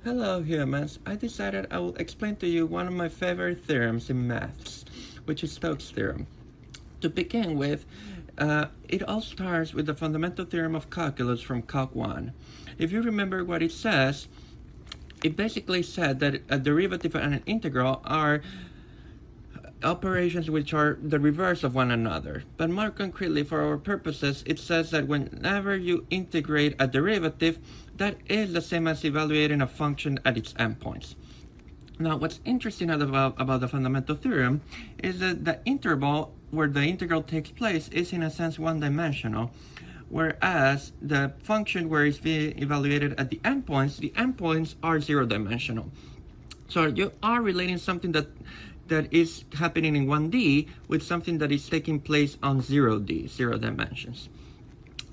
Hello humans, I decided I will explain to you one of my favorite theorems in maths, which is Stokes' theorem. To begin with, it all starts with the fundamental theorem of calculus from Calc 1. If you remember what it says, it basically said that a derivative and an integral are operations which are the reverse of one another. But more concretely, for our purposes, it says that whenever you integrate a derivative, that is the same as evaluating a function at its endpoints. Now, what's interesting about the fundamental theorem is that the interval where the integral takes place is in a sense one-dimensional, whereas the function where it's being evaluated at the endpoints are zero-dimensional. So you are relating something that is happening in 1D with something that is taking place on 0D, 0 dimensions.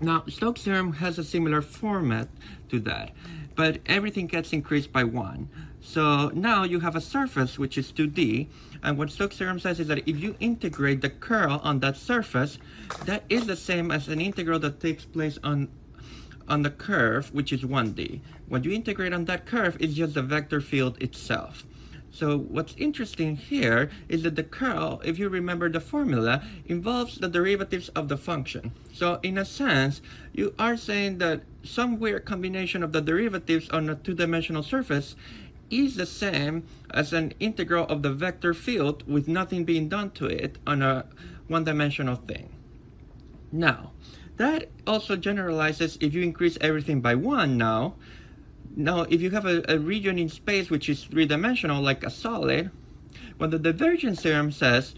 Now, Stokes' theorem has a similar format to that, but everything gets increased by 1. So now you have a surface which is 2D, and what Stokes' theorem says is that if you integrate the curl on that surface, that is the same as an integral that takes place on the curve, which is 1D. What you integrate on that curve is just the vector field itself. So what's interesting here is that the curl, if you remember the formula, involves the derivatives of the function. So in a sense, you are saying that some weird combination of the derivatives on a two-dimensional surface is the same as an integral of the vector field with nothing being done to it on a one-dimensional thing. Now, that also generalizes if you increase everything by 1 now. Now, if you have a region in space which is three-dimensional, like a solid, what the divergence theorem says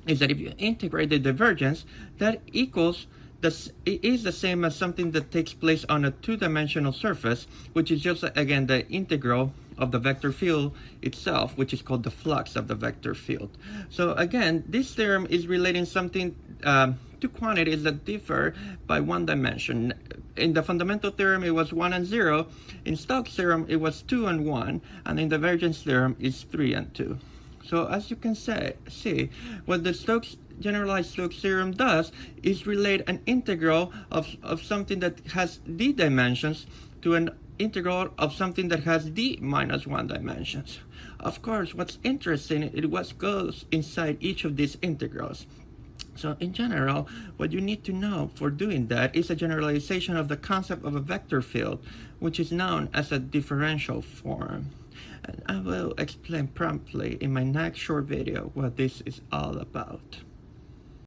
is that if you integrate the divergence, that equals it is the same as something that takes place on a two-dimensional surface, which is just, again, the integral of the vector field itself, which is called the flux of the vector field. So again, this theorem is relating something to quantities that differ by one dimension. In the fundamental theorem, it was 1 and 0. In Stokes' theorem, it was 2 and 1. And in the divergence theorem, it's 3 and 2. So as you can see, what the generalized Stokes theorem does is relate an integral of something that has d dimensions to an integral of something that has d minus 1 dimensions. Of course, what's interesting is what goes inside each of these integrals. So in general, what you need to know for doing that is a generalization of the concept of a vector field, which is known as a differential form. And I will explain promptly in my next short video what this is all about.